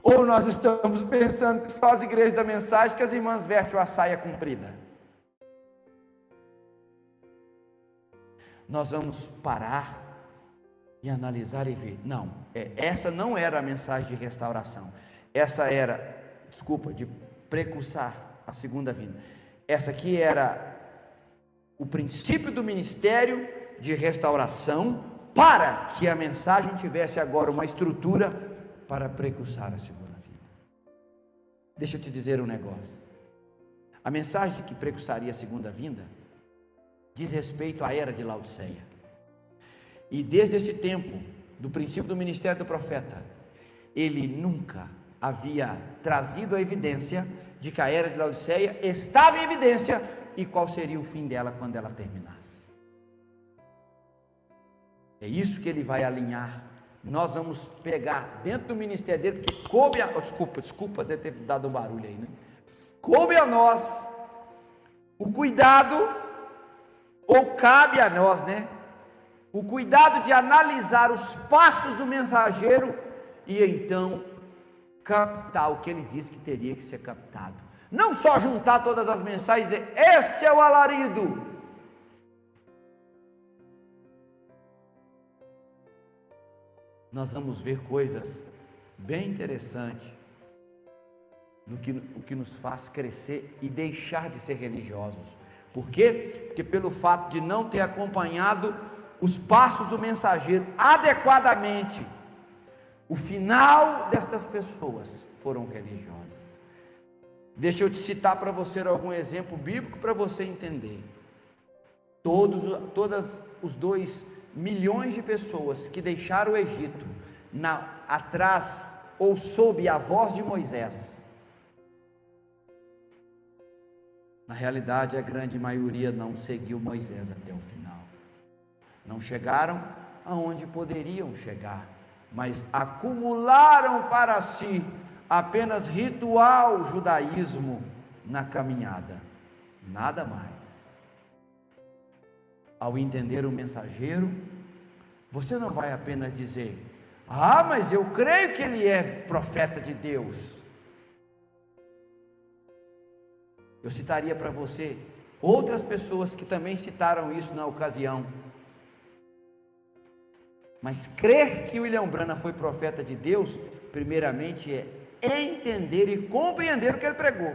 S1: Ou nós estamos pensando que só as igrejas da mensagem que as irmãs vestem a saia comprida. Nós vamos parar e analisar e ver. Não, essa não era a mensagem de restauração. Essa era, de precursar a segunda vinda. Essa aqui era o princípio do ministério de restauração, para que a mensagem tivesse agora uma estrutura para precursar a segunda vinda. Deixa eu te dizer um negócio. A mensagem que precursaria a segunda vinda diz respeito à era de Laodiceia. E desde esse tempo, do princípio do ministério do profeta, ele nunca havia trazido a evidência de que a era de Laodiceia estava em evidência e qual seria o fim dela quando ela terminasse. É isso que ele vai alinhar. Nós vamos pegar dentro do ministério dele, porque coube a... Desculpa de ter dado um barulho aí, né? Coube a nós o cuidado, ou cabe a nós, né? O cuidado de analisar os passos do mensageiro e então captar o que ele disse que teria que ser captado. Não só juntar todas as mensagens e dizer, este é o alarido. Nós vamos ver coisas bem interessantes no que nos faz crescer e deixar de ser religiosos. Por quê? Porque pelo fato de não ter acompanhado os passos do mensageiro adequadamente, o final destas pessoas foram religiosas. Deixa eu te citar para você algum exemplo bíblico para você entender. Todas os 2 milhões de pessoas que deixaram o Egito atrás ou sob a voz de Moisés, na realidade a grande maioria não seguiu Moisés até o final, não chegaram aonde poderiam chegar, mas acumularam para si apenas ritual judaísmo na caminhada, nada mais. Ao entender o mensageiro, você não vai apenas dizer, mas eu creio que ele é profeta de Deus. Eu citaria para você outras pessoas que também citaram isso na ocasião. Mas crer que William Branham foi profeta de Deus, primeiramente é entender e compreender o que ele pregou.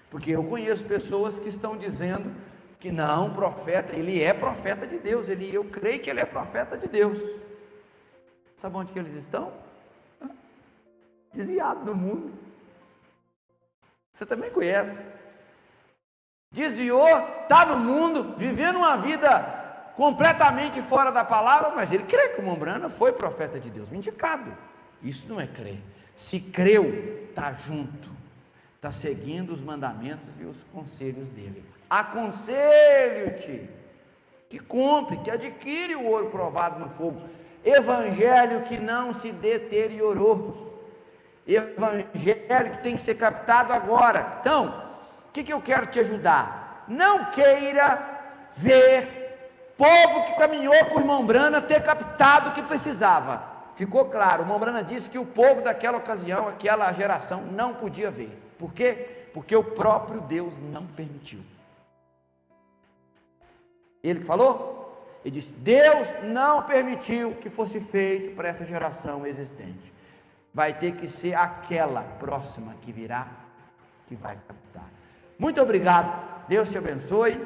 S1: Porque eu conheço pessoas que estão dizendo que não, profeta, ele é profeta de Deus, eu creio que ele é profeta de Deus. Sabe onde que eles estão? Desviados do mundo. Você também conhece. Desviou, está no mundo, vivendo uma vida completamente fora da palavra, mas ele crê que o William Branham foi profeta de Deus, indicado. Isso não é crer. Se creu, está junto, está seguindo os mandamentos e os conselhos dele. Aconselho-te que compre, que adquire o ouro provado no fogo, evangelho que não se deteriorou, evangelho que tem que ser captado agora. Então, o que eu quero te ajudar? Não queira ver povo que caminhou com o irmão Branham ter captado o que precisava. Ficou claro, o irmão Branham disse que o povo daquela ocasião, aquela geração, não podia ver. Por quê? Porque o próprio Deus não permitiu. Ele que falou? Ele disse, Deus não permitiu que fosse feito para essa geração existente. Vai ter que ser aquela próxima que virá, que vai captar. Muito obrigado, Deus te abençoe,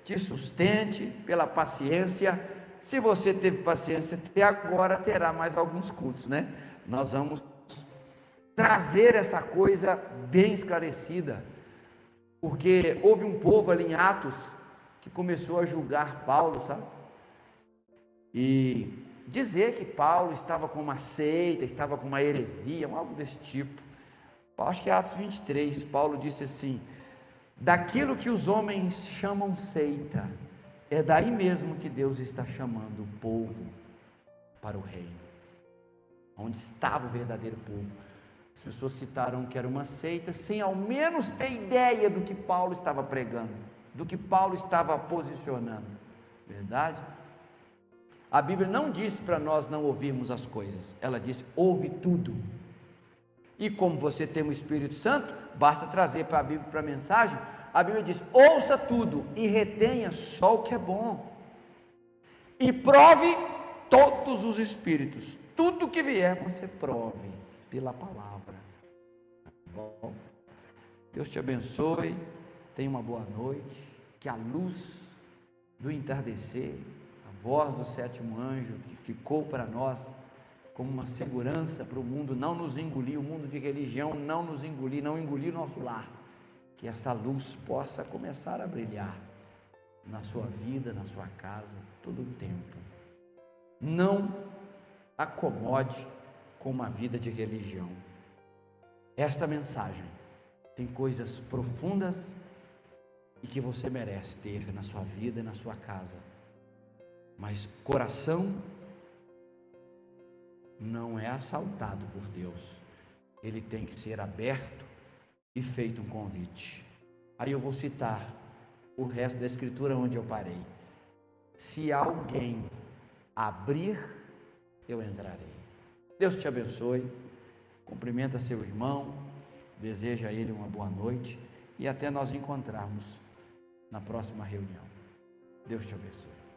S1: te sustente pela paciência. Se você teve paciência até agora, terá mais alguns cultos, né? Nós vamos trazer essa coisa bem esclarecida, porque houve um povo ali em Atos que começou a julgar Paulo, sabe? E dizer que Paulo estava com uma seita, estava com uma heresia, algo desse tipo. Acho que é Atos 23, Paulo disse assim, daquilo que os homens chamam seita, é daí mesmo que Deus está chamando o povo para o reino, onde estava o verdadeiro povo. As pessoas citaram que era uma seita, sem ao menos ter ideia do que Paulo estava pregando, do que Paulo estava posicionando, verdade? A Bíblia não disse para nós não ouvirmos as coisas, ela disse, ouve tudo. E como você tem o Espírito Santo, basta trazer para a Bíblia, para a mensagem, a Bíblia diz, ouça tudo e retenha só o que é bom, e prove todos os espíritos, tudo que vier você prove pela palavra, tá bom? Deus te abençoe, tenha uma boa noite, que a luz do entardecer, a voz do sétimo anjo que ficou para nós como uma segurança para o mundo não nos engolir, o mundo de religião não nos engolir, não engolir o nosso lar, que essa luz possa começar a brilhar na sua vida, na sua casa, todo o tempo. Não acomode com uma vida de religião. Esta mensagem tem coisas profundas e que você merece ter na sua vida e na sua casa. Mas coração não é assaltado por Deus, ele tem que ser aberto e feito um convite. Aí eu vou citar o resto da escritura onde eu parei. Se alguém abrir, eu entrarei. Deus te abençoe, cumprimenta seu irmão, deseja a ele uma boa noite e até nós encontrarmos na próxima reunião. Deus te abençoe.